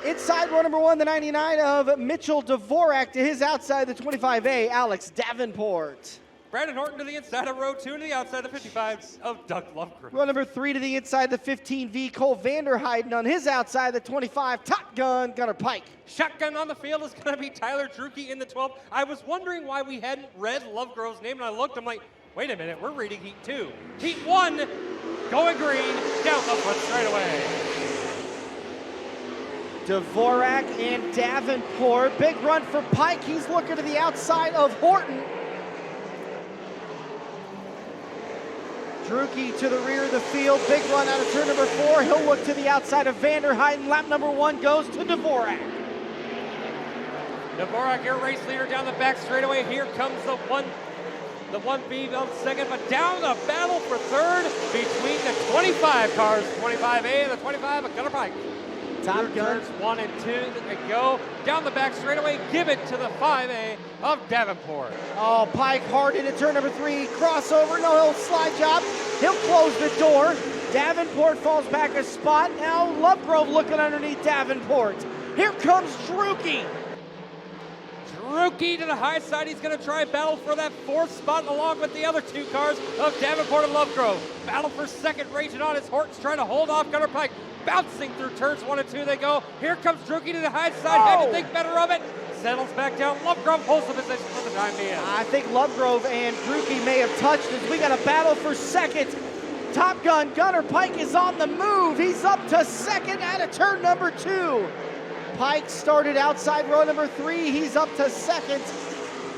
Inside row number 1, the 99 of Mitchell Dvorak to his outside, the 25A, Alex Davenport. Brandon Horton to the inside of row 2 to the outside of 55 of Doug Lovegrove. Row number 3 to the inside, the 15V, Cole Vanderheiden on his outside, the 25, Top Gun, Gunnar Pike. Shotgun on the field is going to be Tyler Drucke in the 12. I was wondering why we hadn't read Lovegrove's name, and I looked, I'm like, wait a minute, we're reading Heat 2. Heat 1, going green, down the front straightaway. Dvorak and Davenport, big run for Pike. He's looking to the outside of Horton. Drucke to the rear of the field, big run out of turn number 4. He'll look to the outside of Vanderheiden. Lap number 1 goes to Dvorak. Dvorak, your race leader down the back straightaway. Here comes the 1B on second, but down the battle for third between the 25 cars, 25A and the 25 of Gunnar Pike. Top Gun. Turns 1 and 2, they go down the back straightaway, give it to the 5A of Davenport. Oh, Pike hard into turn number 3, crossover, no, he'll slide job. He'll close the door. Davenport falls back a spot. Now Lovegrove looking underneath Davenport. Here comes Drucke. Drucke to the high side, he's gonna try battle for that 4th spot along with the other 2 cars of Davenport and Lovegrove. Battle for second, raging on as Horton's trying to hold off Gunnar Pike. Bouncing through turns 1 and 2 they go. Here comes Drucke to the high side, had to think better of it. Settles back down, Lovegrove holds the position for the time being. I think Lovegrove and Drucke may have touched as we got a battle for second. Top Gun, Gunnar Pike is on the move. He's up to second out of turn number 2. Pike started outside row number 3. He's up to second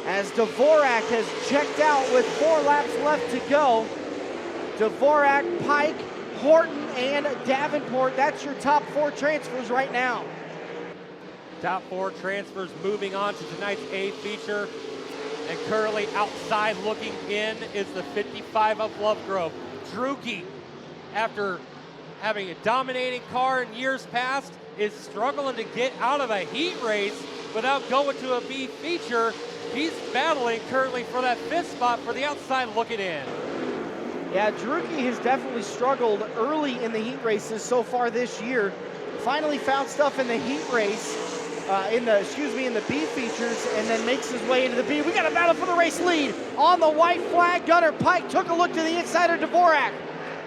as Dvorak has checked out with 4 laps left to go. Dvorak, Pike, Horton, and Davenport. That's your top 4 transfers right now. Top 4 transfers moving on to tonight's A feature. And currently outside looking in is the 55 of Lovegrove. Drucke, after having a dominating car in years past, is struggling to get out of a heat race without going to a B feature. He's battling currently for that 5th spot for the outside looking in. Yeah, Drucke has definitely struggled early in the heat races so far this year. Finally found stuff in the heat race, in the B features, and then makes his way into the B. We got a battle for the race lead. On the white flag, Gunnar Pike took a look to the inside of Dvorak.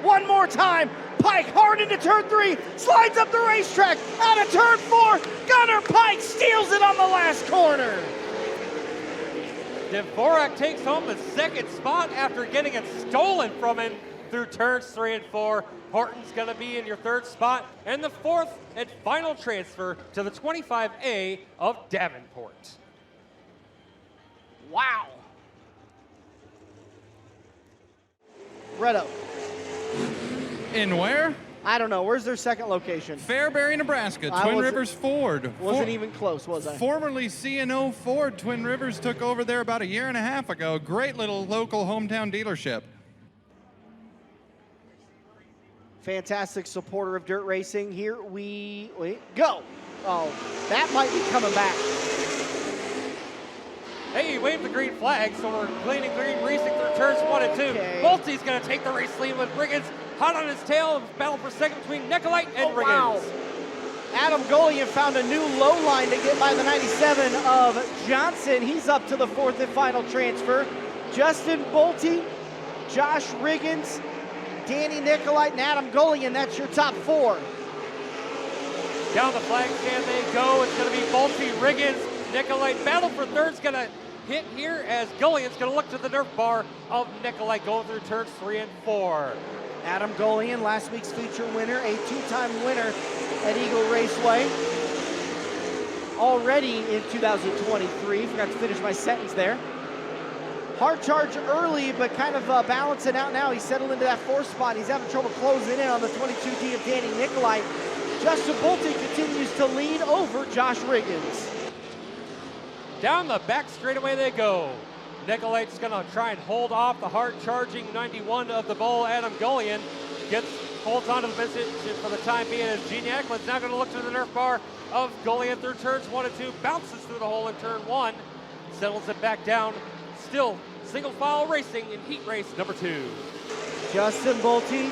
One more time, Pike hard into turn 3, slides up the racetrack, out of turn 4, Gunnar Pike steals it on the last corner. Dvorak takes home the 2nd spot after getting it stolen from him through turns 3 and 4. Horton's going to be in your 3rd spot, and the 4th and final transfer to the 25A of Davenport. Wow. Redo. In where? I don't know. Where's their second location? Fairbury, Nebraska. Twin Rivers Ford. Wasn't even close, was I? Formerly C&O Ford. Twin Rivers took over there about a year and a half ago. Great little local hometown dealership. Fantastic supporter of dirt racing. Here we go. Oh, that might be coming back. Hey, he waved the green flag, so we're cleaning green racing through turns 1 and 2. Okay. Multi's going to take the race lead with Riggins hot on his tail. Battle for second between Nicolite and Riggins. Wow. Adam Golian found a new low line to get by the 97 of Johnson. He's up to the 4th and final transfer. Justin Bolte, Josh Riggins, Danny Nicolite, and Adam Golian. That's your top 4. Down the flag stand they go. It's going to be Bolte, Riggins, Nicolite. Battle for third's going to hit here as Golian's going to look to the nerf bar of Nicolite going through turns 3 and 4. Adam Golian, last week's feature winner, a 2-time winner at Eagle Raceway. Already in 2023, forgot to finish my sentence there. Hard charge early, but kind of balancing out now. He's settled into that 4th spot. He's having trouble closing in on the 22D of Danny Nicolite. Justin Bolte continues to lead over Josh Riggins. Down the back straightaway they go. Nicolite's going to try and hold off the hard-charging 91 of the Bull, Adam Golian. Holds on to the position for the time being as Gene Ackland's now going to look to the nerf bar of Golian through turns 1 and 2. Bounces through the hole in turn 1. Settles it back down. Still single file racing in heat race number 2. Justin Bolte,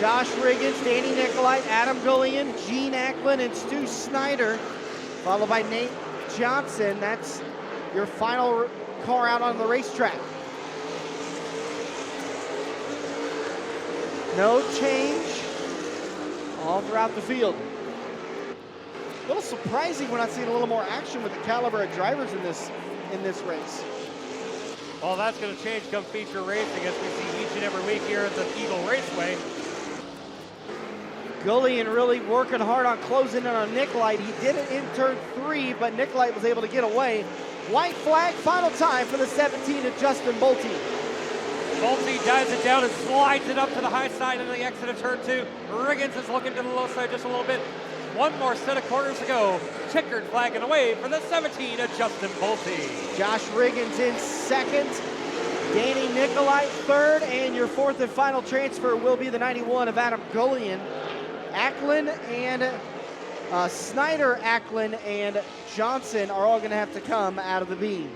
Josh Riggins, Danny Nicolite, Adam Gullion, Gene Acklin, and Stu Snyder, followed by Nate Johnson. That's your final car out on the racetrack. No change all throughout the field. A little surprising we're not seeing a little more action with the caliber of drivers in this race. Well, that's going to change come feature racing, as we see each and every week here at the Eagle Raceway. Gullion really working hard on closing in on Nicolite. He did it in turn 3, but Nicolite was able to get away. White flag, final time for the 17 of Justin Bolte. Bolte dives it down and slides it up to the high side in the exit of turn 2. Riggins is looking to the low side just a little bit. One more set of corners to go. Checkered flag and away for the 17 of Justin Bolte. Josh Riggins in second. Danny Nicolite third, and your fourth and final transfer will be the 91 of Adam Gullion. Acklin and Snyder, Acklin, and Johnson are all going to have to come out of the B.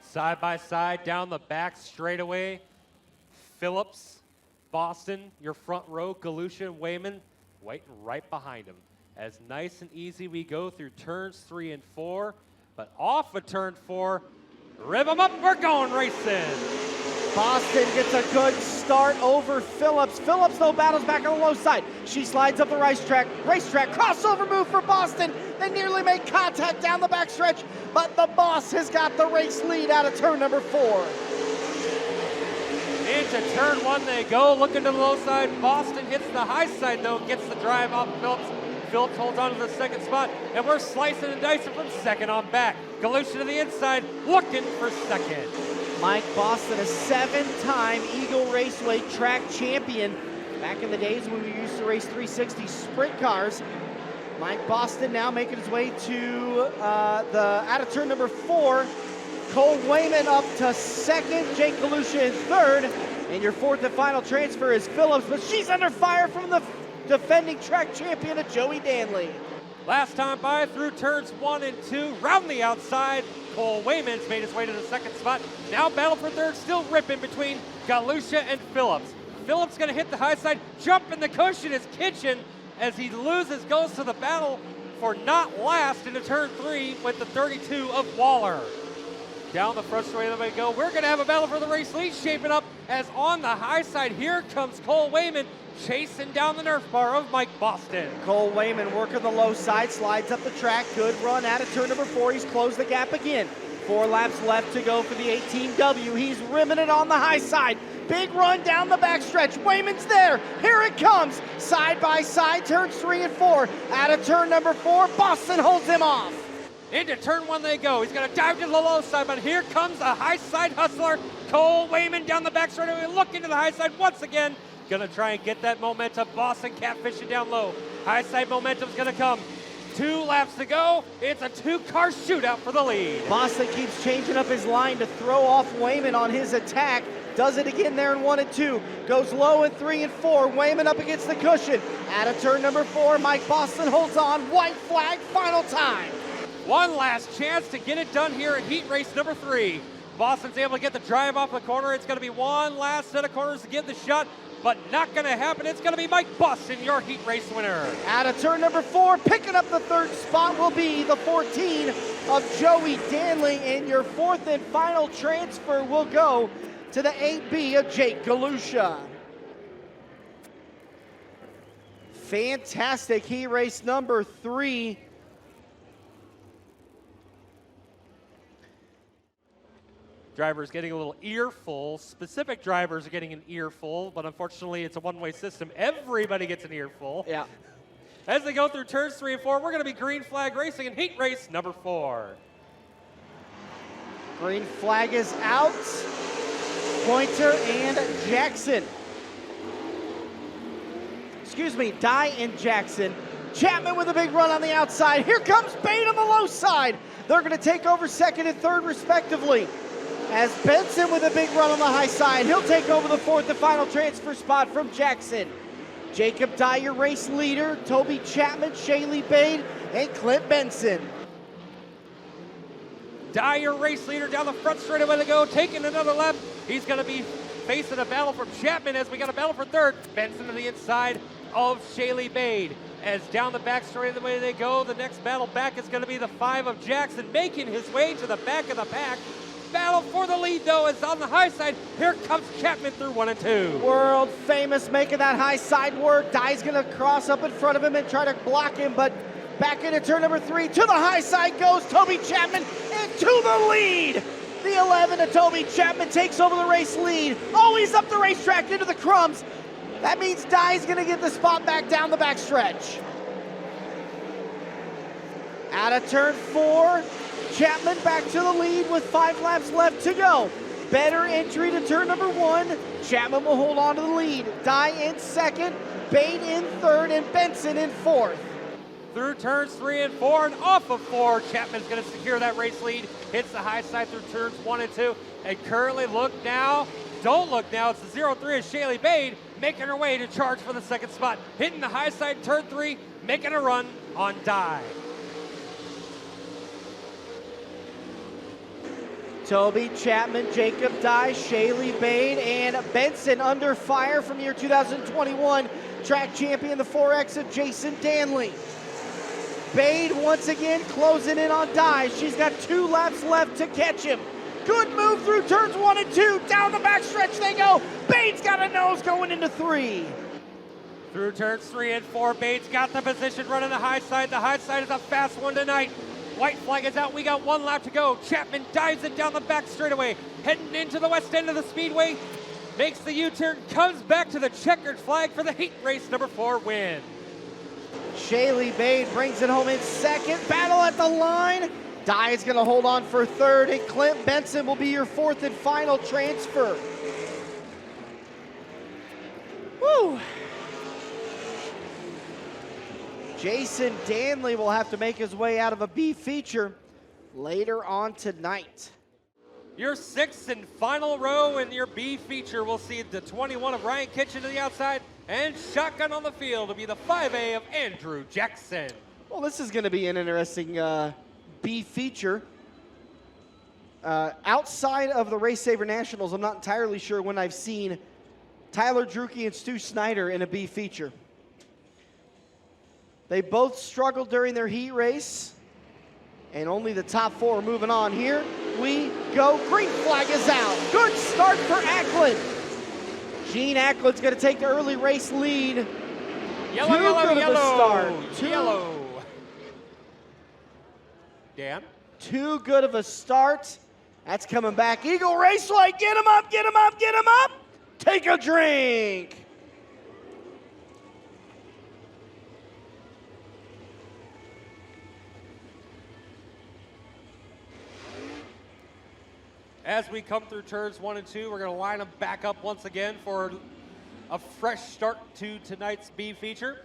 Side by side down the back straightaway. Phillips, Boston, your front row, Galusha and Wayman waiting right behind him. As nice and easy we go through turns 3 and 4, but off of turn 4, rev them up, we're going racing. Boston gets a good start over Phillips. Phillips, though, battles back on the low side. She slides up the racetrack, crossover move for Boston. They nearly make contact down the backstretch, but the boss has got the race lead out of turn number 4. Into turn 1 they go, looking to the low side. Boston hits the high side, though, gets the drive off Phillips. Phillips holds on to the second spot, and we're slicing and dicing from second on back. Galusha to the inside, looking for second. Mike Boston, a 7-time Eagle Raceway track champion. Back in the days when we used to race 360 sprint cars. Mike Boston now making his way to out of turn number 4. Cole Wayman up to second, Jake Galusha in third, and your fourth and final transfer is Phillips, but she's under fire from the defending track champion of Joey Danley. Last time by through turns 1 and 2, round the outside. Cole Wayman's made his way to the second spot. Now battle for third, still ripping between Galusha and Phillips. Phillips gonna hit the high side, jump in the cushion is Kitchen as he goes to the battle for not last into turn 3 with the 32 of Waller. Down the front straight we go. We're going to have a battle for the race lead shaping up as on the high side. Here comes Cole Wayman chasing down the Nerf bar of Mike Boston. Cole Wayman working the low side, slides up the track. Good run out of turn number 4. He's closed the gap again. 4 laps left to go for the 18W. He's rimming it on the high side. Big run down the backstretch. Wayman's there. Here it comes. Side by side, turns 3 and 4. Out of turn number 4, Boston holds him off. Into turn 1 they go. He's going to dive to the low side, but here comes a high side hustler. Cole Wayman down the back straightaway, looking to the high side once again. Going to try and get that momentum. Boston catfishing down low. High side momentum's going to come. 2 laps to go. It's a 2-car shootout for the lead. Boston keeps changing up his line to throw off Wayman on his attack. Does it again there in 1 and 2. Goes low in 3 and 4. Wayman up against the cushion. Out of turn number 4, Mike Boston holds on. White flag, final time. One last chance to get it done here at heat race number 3. Boston's able to get the drive off the corner. It's going to be one last set of corners to give the shot, but not going to happen. It's going to be Mike Boston, your heat race winner. Out of turn number 4, picking up the third spot will be the 14 of Joey Danley, and your fourth and final transfer will go to the 8B of Jake Galusha. Fantastic heat race number 3. Drivers getting a little earful. Specific drivers are getting an earful, but unfortunately it's a one-way system. Everybody gets an earful. Yeah. As they go through turns 3 and 4, we're going to be green flag racing in heat race number 4. Green flag is out. Pointer and Jackson. Excuse me, Dye and Jackson. Chapman with a big run on the outside. Here comes Bate on the low side. They're going to take over second and third respectively. As Benson with a big run on the high side, he'll take over the fourth and final transfer spot from Jackson. Jacob Dye, your race leader. Toby Chapman, Shaylee Bade, and Clint Benson. Dye, your race leader, down the front straightaway to go, taking another lap. He's going to be facing a battle from Chapman as we got a battle for third. Benson to the inside of Shaylee Bade. As down the back straightaway they go, the next battle back is going to be the 5 of Jackson, making his way to the back of the pack. Battle for the lead, though, is on the high side. Here comes Chapman through 1 and 2. World famous making that high side work. Dye's going to cross up in front of him and try to block him, but back into turn number 3. To the high side goes Toby Chapman into the lead. The 11 of Toby Chapman takes over the race lead. Oh, he's up the racetrack into the crumbs. That means Dye's going to get the spot back down the backstretch. Out of turn 4. Chapman back to the lead with 5 laps left to go. Better entry to turn number 1. Chapman will hold on to the lead. Dye in second, Bade in third, and Benson in fourth. Through turns 3 and 4 and off of 4, Chapman's going to secure that race lead. Hits the high side through turns 1 and 2. And currently, look now, don't look now, it's the 0-3 of Shaylee Bade making her way to charge for the second spot. Hitting the high side in turn 3, making a run on Dye. Toby Chapman, Jacob Dye, Shaylee Bade, and Benson under fire from year 2021. Track champion, the 4X of Jason Danley. Bade once again closing in on Dye. She's got 2 laps left to catch him. Good move through turns 1 and 2. Down the backstretch they go. Bade's got a nose going into 3. Through turns 3 and 4, Bade's got the position running the high side. The high side is a fast one tonight. White flag is out. We got 1 lap to go. Chapman dives it down the back straightaway, heading into the west end of the speedway. Makes the U-turn, comes back to the checkered flag for the heat race number 4 win. Shaylee Bade brings it home in second. Battle at the line. Dye is going to hold on for third, and Clint Benson will be your 4th and final transfer. Woo! Jason Danley will have to make his way out of a B feature later on tonight. Your 6th and final row in your B feature will see the 21 of Ryan Kitchen to the outside, and shotgun on the field will be the 5A of Andrew Jackson. Well, this is going to be an interesting B feature. Outside of the RaceSaver Nationals, I'm not entirely sure when I've seen Tyler Drucke and Stu Snyder in a B feature. They both struggled during their heat race, and only the top 4 are moving on. Here we go. Green flag is out. Good start for Ackland. Gene Ackland's going to take the early race lead. Yellow, Too yellow, good yellow, of a start. yellow. Dan? Too good of a start. That's coming back. Eagle Raceway, get him up, get him up, get him up. Take a drink. As we come through turns 1 and 2, we're going to line them back up once again for a fresh start to tonight's B feature.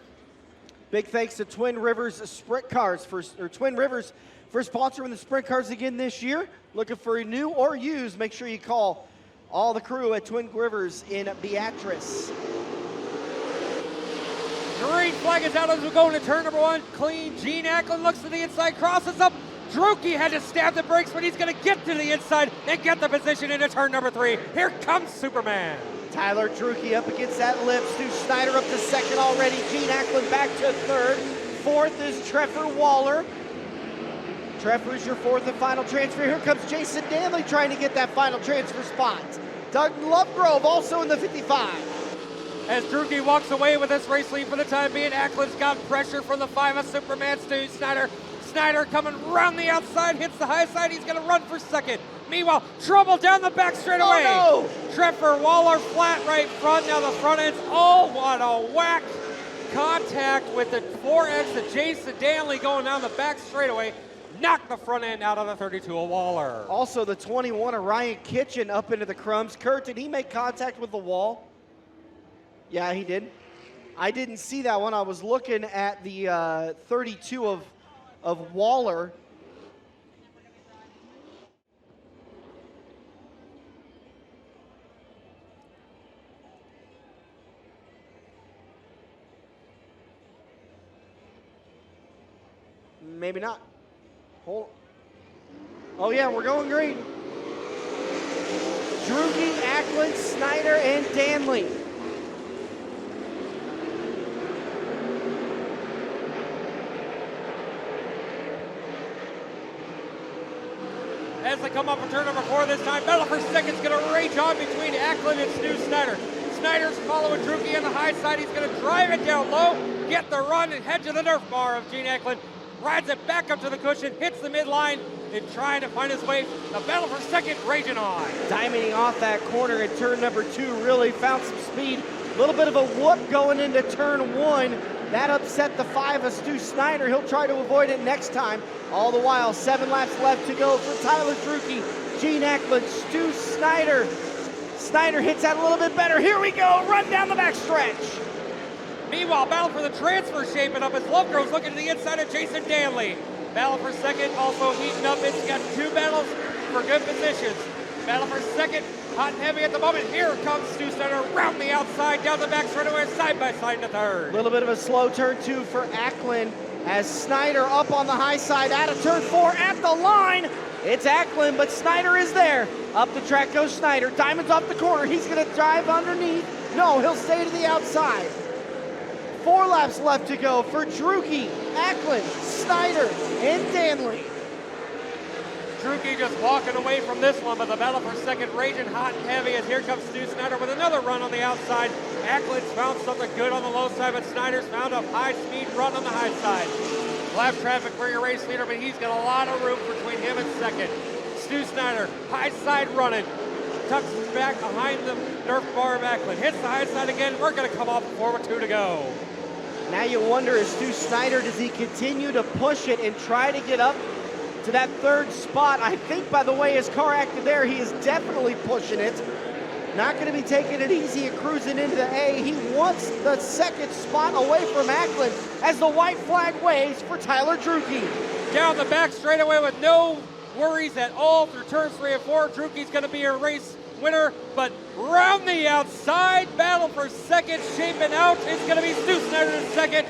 Big thanks to Twin Rivers Sprint Cars Twin Rivers for sponsoring the Sprint Cars again this year. Looking for a new or used, make sure you call all the crew at Twin Rivers in Beatrice. Green flag is out as we go into turn number 1. Clean. Gene Ackland looks to the inside, crosses up. Drucke had to stab the brakes, but he's going to get to the inside and get the position into turn number 3. Here comes Superman. Tyler Drucke up against that lip. Stu Snyder up to second already. Gene Ackland back to third. Fourth is Trevor Waller. Trevor's your 4th and final transfer. Here comes Jason Danley trying to get that final transfer spot. Doug Lovegrove also in the 55. As Drucke walks away with this race lead for the time being, Ackland's got pressure from the 5 of Superman, Stu Snyder. Snyder coming around the outside, hits the high side. He's going to run for second. Meanwhile, trouble down the back straightaway. Oh, no. Trevor Waller flat right front. Now the front end's, oh, what a whack. Contact with the 4X of Jason Danley going down the back straightaway. Knocked the front end out of the 32 of Waller. Also the 21 of Ryan Kitchen up into the crumbs. Kurt, did he make contact with the wall? Yeah, he did. I didn't see that one. I was looking at the 32 of Waller. Maybe not. Hold. Oh yeah, we're going green. Drugi, Ackland, Snyder, and Danley. As they come up for turn number 4 this time, battle for second's going to rage on between Ackland and Stu Snyder. Snyder's following Drugi on the high side. He's going to drive it down low, get the run, and head to the Nerf bar of Gene Ackland. Rides it back up to the cushion, hits the midline, and trying to find his way. The battle for second raging on. Diamonding off that corner in turn number 2, really found some speed. A little bit of a whoop going into turn 1. That upset the 5 of Stu Snyder. He'll try to avoid it next time. All the while, 7 laps left to go for Tyler Drugi, Gene Ackland, Stu Snyder. Snyder hits that a little bit better. Here we go, run down the backstretch. Meanwhile, battle for the transfer shaping up as Lovegrove's looking to the inside of Jason Danley. Battle for second also heating up. It's got 2 battles for good positions. Battle for second, hot and heavy at the moment. Here comes Stu Snyder around the outside, down the back straightaway, side by side to third. A little bit of a slow turn 2 for Ackland as Snyder up on the high side out of turn 4 at the line. It's Ackland, but Snyder is there. Up the track goes Snyder. Diamond's off the corner. He's going to drive underneath. No, he'll stay to the outside. 4 laps left to go for Drugi, Ackland, Snyder, and Danley. Drugi just walking away from this one, but the battle for second raging hot and heavy as here comes Stu Snyder with another run on the outside. Ackland's found something good on the low side, but Snyder's found a high-speed run on the high side. Lap traffic for your race leader, but he's got a lot of room between him and second. Stu Snyder, high side running, tucks back behind the Nerf bar of Ackland, hits the high side again. We're going to come off before with 2 to go. Now you wonder, is Stu Snyder, does he continue to push it and try to get up to that 3rd spot? I think by the way his car acted there, he is definitely pushing it. Not going to be taking it easy and cruising into the A. He wants the 2nd spot away from Ackland as the white flag waves for Tyler Drugi. Down the back straightaway with no worries at all through turns 3 and 4. Drugi's going to be a race winner, but round the outside, battle for second shaping out. It's going to be Stu Snyder in second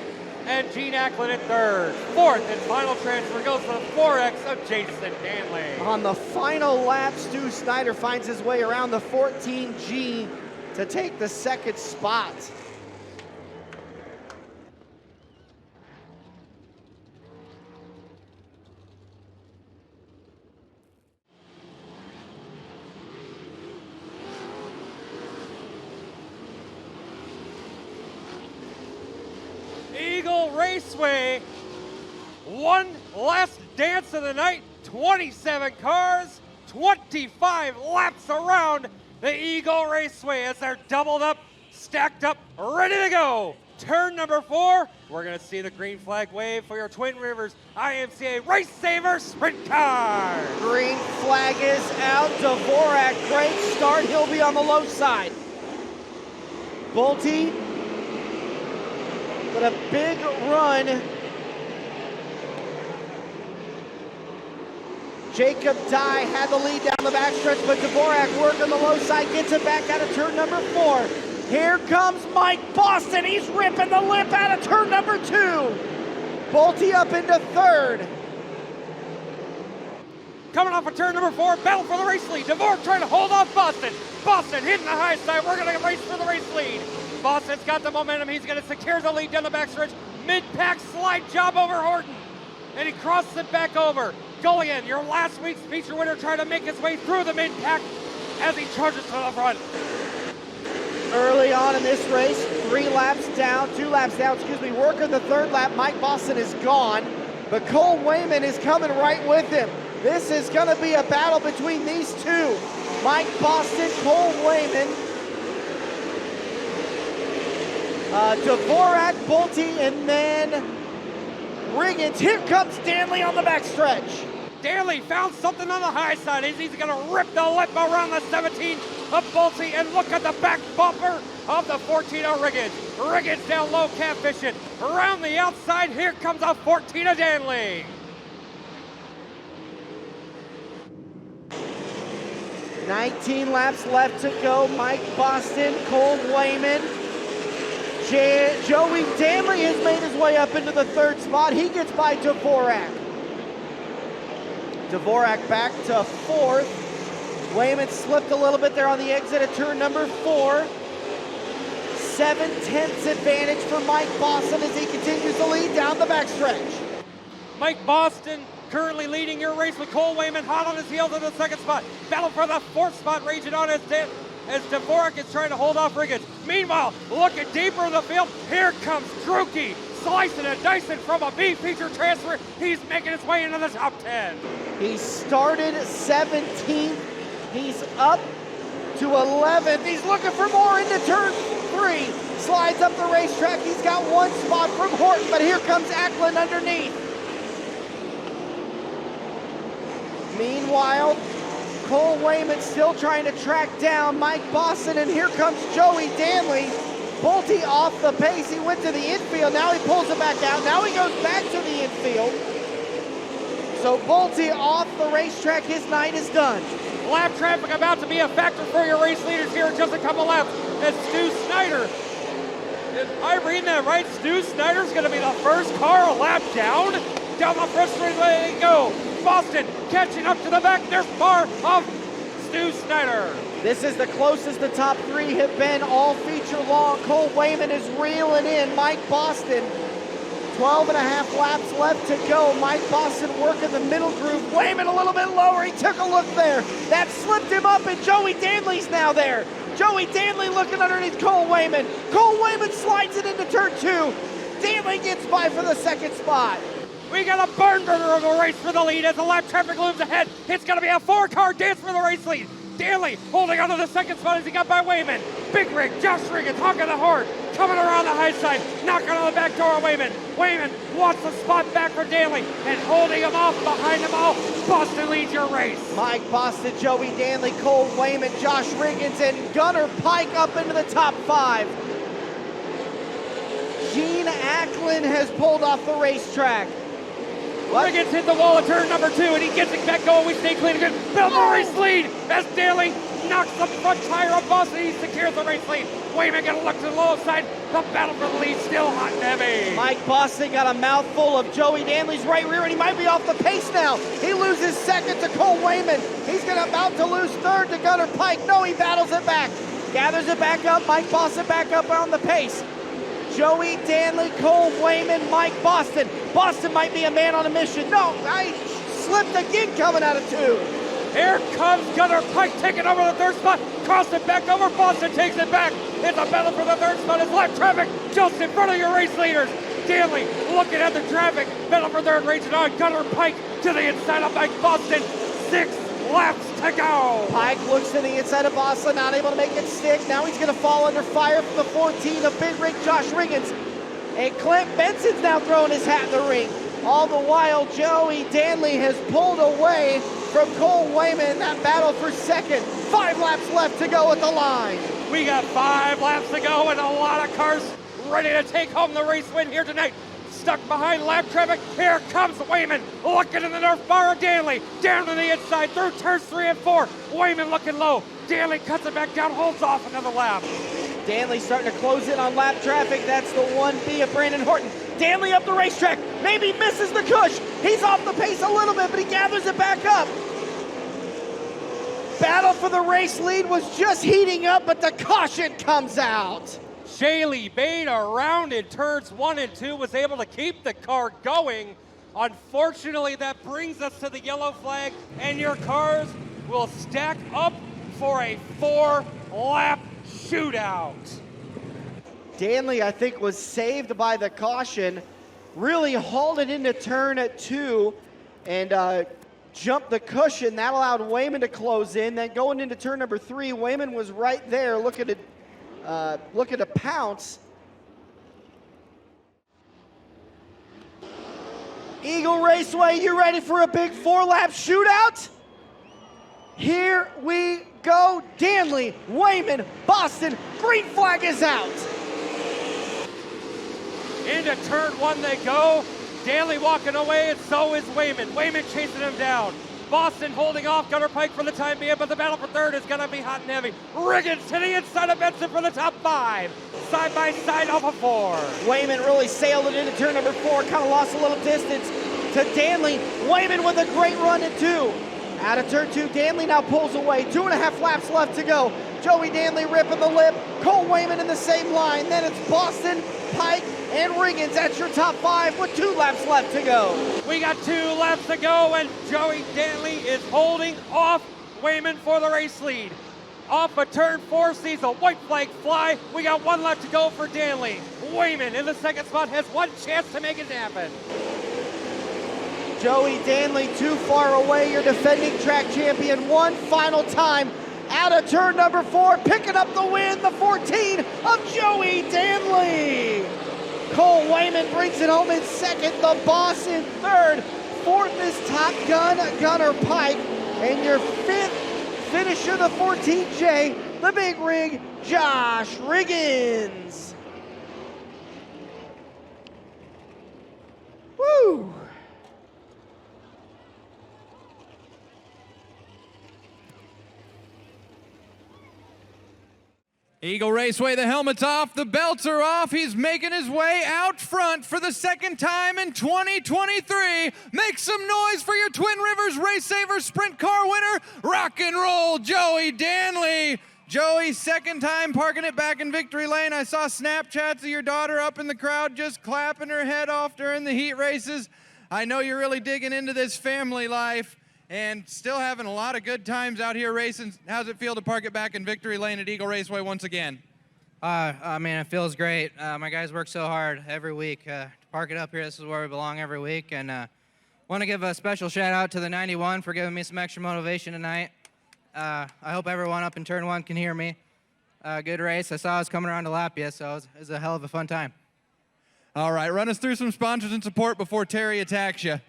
and Gene Ackland in third. 4th and final transfer goes to the 4X of Jason Danley. On the final lap, Stu Snyder finds his way around the 14G to take the 2nd spot. Eagle Raceway, one last dance of the night, 27 cars, 25 laps around the Eagle Raceway as they're doubled up, stacked up, ready to go. Turn number 4, we're gonna see the green flag wave for your Twin Rivers IMCA RaceSaver Sprint Cars. Green flag is out. Dvorak, great start. He'll be on the low side. Bolte, but a big run. Jacob Dye had the lead down the backstretch, but Dvorak working the low side, gets it back out of turn number 4. Here comes Mike Boston. He's ripping the lip out of turn number 2. Bolte up into 3rd. Coming off of turn number 4, battle for the race lead. Dvorak trying to hold off Boston. Boston hitting the high side. We're going to race for the race lead. Boston's got the momentum. He's going to secure the lead down the backstretch. Mid-pack slide job over Horton. And he crosses it back over. Gullion, your last week's feature winner, trying to make his way through the mid-pack as he charges to the front. Early on in this race, 2 laps down, working the 3rd lap. Mike Boston is gone, but Cole Wayman is coming right with him. This is going to be a battle between these 2. Mike Boston, Cole Wayman, Dvorak, Bolte, and then Riggins. Here comes Danley on the backstretch. Danley found something on the high side. He's going to rip the lip around the 17 of Bolte, and look at the back bumper of the 14 of Riggins. Riggins down low, catfishing. Around the outside, here comes a 14 of Danley. 19 laps left to go. Mike Boston, Cole Wayman, Joey Danley has made his way up into the third spot. He gets by Dvorak. Dvorak back to fourth. Wayman slipped a little bit there on the exit at turn number 4. 7/10 advantage for Mike Boston as he continues to lead down the backstretch. Mike Boston currently leading your race with Cole Wayman hot on his heels in the second spot. Battle for the fourth spot raging on as Dvorak is trying to hold off Riggins. Meanwhile, looking deeper in the field, here comes Drucke, slicing and dicing from a B feature transfer. He's making his way into the top 10. He started 17th. He's up to 11th. He's looking for more into turn 3. Slides up the racetrack. He's got one spot from Horton, but here comes Ackland underneath. Meanwhile, Cole Wayman still trying to track down Mike Boston, and here comes Joey Danley. Bolte off the pace. He went to the infield. Now he pulls it back out. Now he goes back to the infield. So Bolte off the racetrack. His night is done. Lap traffic about to be a factor for your race leaders here in just a couple laps. As Stu Snyder, am I reading that right? Stu Snyder's going to be the first car a lap down. Down the first straightaway they go. Boston catching up to the back. There's bar of Stu Snyder. This is the closest the top 3 have been all feature long. Cole Wayman is reeling in Mike Boston. 12 and a half laps left to go. Mike Boston working the middle groove. Wayman a little bit lower. He took a look there. That slipped him up, and Joey Danley's now there. Joey Danley looking underneath Cole Wayman. Cole Wayman slides it into turn 2. Danley gets by for the second spot. We got a barn burner of a race for the lead as the lap traffic looms ahead. It's going to be a 4-car dance for the race lead. Danley holding on to the second spot as he got by Wayman. Big Rig, Josh Riggins, honking the horn, coming around the high side, knocking on the back door of Wayman. Wayman wants the spot back for Danley and holding him off behind them all. Boston leads your race. Mike Boston, Joey Danley, Cole Wayman, Josh Riggins, and Gunnar Pike up into the top 5. Gene Ackland has pulled off the racetrack. Riggins hit the wall at turn number 2, and he gets it back going. We stay clean again. Build the race lead as Danley knocks the front tire of Boston. He secures the race lead. Wayman gonna look to the low side. The battle for the lead still hot and heavy. Mike Boston got a mouthful of Joey Danley's right rear, and he might be off the pace now. He loses second to Cole Wayman. He's about to lose third to Gunnar Pike. No, he battles it back. Gathers it back up. Mike Boston back up on the pace. Joey Danley, Cole Wayman, Mike Boston. Boston might be a man on a mission. No, I slipped again coming out of 2. Here comes Gunnar Pike taking over the third spot. Cross it back over. Boston takes it back. It's a battle for the third spot as lap traffic just in front of your race leaders. Danley looking at the traffic. Battle for third raging on. Gunnar Pike to the inside of Mike Boston. 6 laps to go. Pike looks to the inside of Boston, not able to make it stick. Now he's going to fall under fire from the 14 of Big Rig Josh Riggins. And Clint Benson's now throwing his hat in the ring. All the while, Joey Danley has pulled away from Cole Wayman in that battle for second. 5 laps left to go at the line. We got 5 laps to go and a lot of cars ready to take home the race win here tonight. Stuck behind lap traffic. Here comes Wayman looking in the north bar of Danley. Down to the inside through turns 3 and 4. Wayman looking low. Danley cuts it back down, holds off another lap. Danley starting to close in on lap traffic. That's the 1B of Brandon Horton. Danley up the racetrack. Maybe misses the cush. He's off the pace a little bit, but he gathers it back up. Battle for the race lead was just heating up, but the caution comes out. Shaylee Bade around in turns 1 and 2 was able to keep the car going. Unfortunately, that brings us to the yellow flag, and your cars will stack up for a 4-lap shootout. Danley, I think, was saved by the caution. Really hauled it into turn 2 and jumped the cushion. That allowed Wayman to close in. Then going into turn number 3, Wayman was right there looking to pounce. Eagle Raceway, you ready for a big 4-lap shootout? Here we go. Danley, Wayman, Boston, green flag is out. Into turn 1 they go. Danley walking away, and so is Wayman. Wayman chasing him down. Boston holding off Gunner Pike for the time being, but the battle for third is going to be hot and heavy. Riggins to the inside of Benson for the top 5. Side by side off of 4. Wayman really sailed it into turn number 4, kind of lost a little distance to Danley. Wayman with a great run at 2. Out of turn 2, Danley now pulls away. 2.5 laps left to go. Joey Danley ripping the lip. Cole Wayman in the same line. Then it's Boston, Pike, and Riggins. That's your top 5 with 2 laps left to go. We got 2 laps to go, and Joey Danley is holding off Wayman for the race lead. Off of turn 4, sees a white flag fly. We got 1 lap to go for Danley. Wayman in the second spot has 1 chance to make it happen. Joey Danley too far away, your defending track champion, one final time. Out of turn number 4, picking up the win, the 14 of Joey Danley. Cole Wayman brings it home in second, the boss in third. Fourth is Top Gun Gunner Pike. And your 5th finisher, the 14J, the big rig, Josh Riggins. Woo! Eagle Raceway, the helmet's off, the belts are off. He's making his way out front for the second time in 2023. Make some noise for your Twin Rivers RaceSaver Sprint Car winner, rock and roll Joey Danley. Joey, second time parking it back in victory lane. I saw Snapchats of your daughter up in the crowd just clapping her head off during the heat races. I know you're really digging into this family life and still having a lot of good times out here racing. How's it feel to park it back in victory lane at Eagle Raceway once again? Man, it feels great. My guys work so hard every week to park it up here. This is where we belong every week. And want to give a special shout out to the 91 for giving me some extra motivation tonight. I hope everyone up in turn 1 can hear me. Good race. I saw I was coming around to lap you, so it was a hell of a fun time. All right, run us through some sponsors and support before Terry attacks you.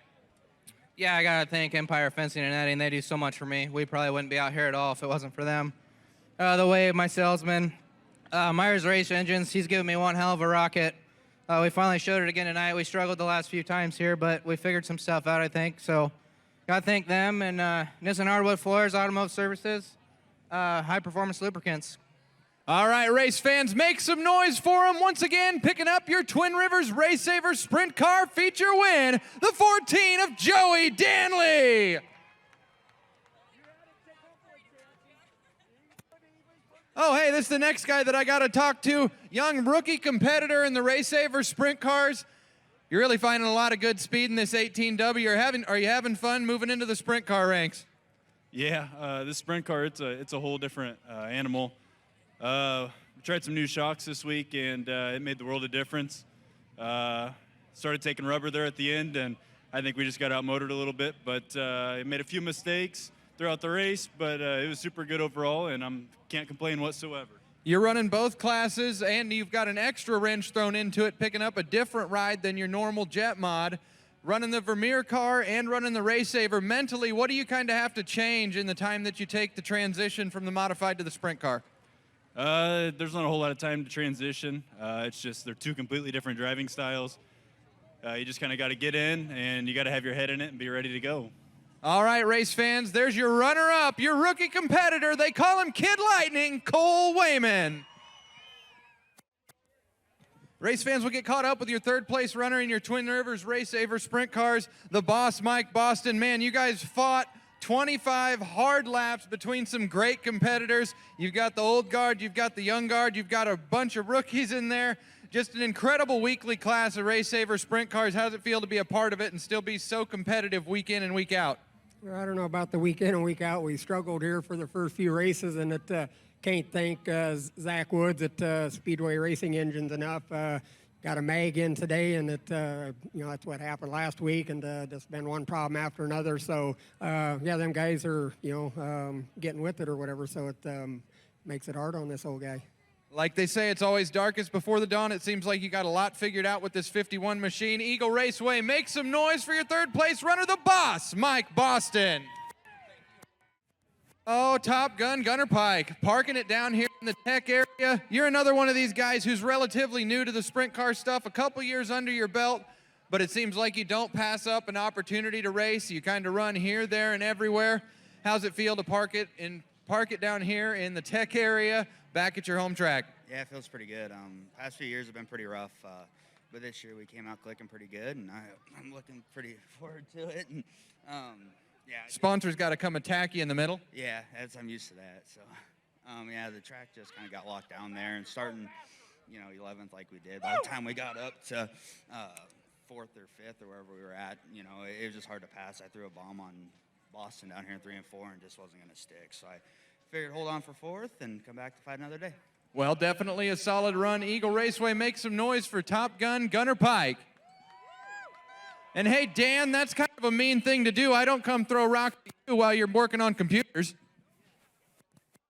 Yeah, I got to thank Empire Fencing and Netting. They do so much for me. We probably wouldn't be out here at all if it wasn't for them. The way my salesman, Myers Race Engines, he's given me one hell of a rocket. We finally showed it again tonight. We struggled the last few times here, but we figured some stuff out, I think. So got to thank them. And Nissan Hardwood Floors, Automotive Services, High Performance Lubricants. All right, race fans, make some noise for him. Once again, picking up your Twin Rivers RaceSaver Sprint Car feature win, the 14 of Joey Danley. Oh, hey, this is the next guy that I got to talk to. Young rookie competitor in the RaceSaver Sprint Cars. You're really finding a lot of good speed in this 18W. Are you having fun moving into the sprint car ranks? Yeah, this sprint car, it's a whole different animal. We tried some new shocks this week, and it made the world of difference. Started taking rubber there at the end, and I think we just got outmotored a little bit, but it made a few mistakes throughout the race, but it was super good overall, and I can't complain whatsoever. You're running both classes, and you've got an extra wrench thrown into it, picking up a different ride than your normal jet mod. Running the Vermeer car and running the RaceSaver, mentally, what do you kind of have to change in the time that you take the transition from the modified to the sprint car? There's not a whole lot of time to transition. It's just they're 2 completely different driving styles. You just kind of got to get in, and you got to have your head in it and be ready to go. All right, race fans, there's your runner-up, your rookie competitor. They call him Kid Lightning, Cole Wayman. Race fans will get caught up with your third-place runner in your Twin Rivers RaceSaver Sprint Cars, the boss, Mike Boston. Man, you guys fought 25 hard laps between some great competitors. You've got the old guard, you've got the young guard, you've got a bunch of rookies in there. Just an incredible weekly class of RaceSaver Sprint Cars. How does it feel to be a part of it and still be so competitive week in and week out? Well, I don't know about the week in and week out. We struggled here for the first few races, and it can't thank Zach Woods at Speedway Racing Engines enough. Got a mag in today, and it, that's what happened last week, and just been one problem after another. So, yeah, them guys are, getting with it or whatever, so it makes it hard on this old guy. Like they say, it's always darkest before the dawn. It seems like you got a lot figured out with this 51 machine. Eagle Raceway, make some noise for your third-place runner, the boss, Mike Boston. Oh, Top Gun Gunner Pike, parking it down here in the tech area. You're another one of these guys who's relatively new to the sprint car stuff, a couple years under your belt. but it seems like you don't pass up an opportunity to race. You kind of run here, there, and everywhere. How's it feel to park it down here in the tech area back at your home track? Yeah, it feels pretty good. Past few years have been pretty rough, but this year we came out clicking pretty good, and I'm looking pretty forward to it. And yeah, Sponsors got to come attack you in the middle. yeah, I'm used to that. So yeah, the track just kind of got locked down there, and starting 11th like we did. By the time we got up to 4th or 5th or wherever we were at, it was just hard to pass. I threw a bomb on Boston down here in 3 and 4 and just wasn't going to stick. So I figured hold on for 4th and come back to fight another day. Well, definitely a solid run. Eagle Raceway, make some noise for Top Gun Gunner Pike. And hey, Dan, that's kind of a mean thing to do. I don't come throw rocks at you while you're working on computers.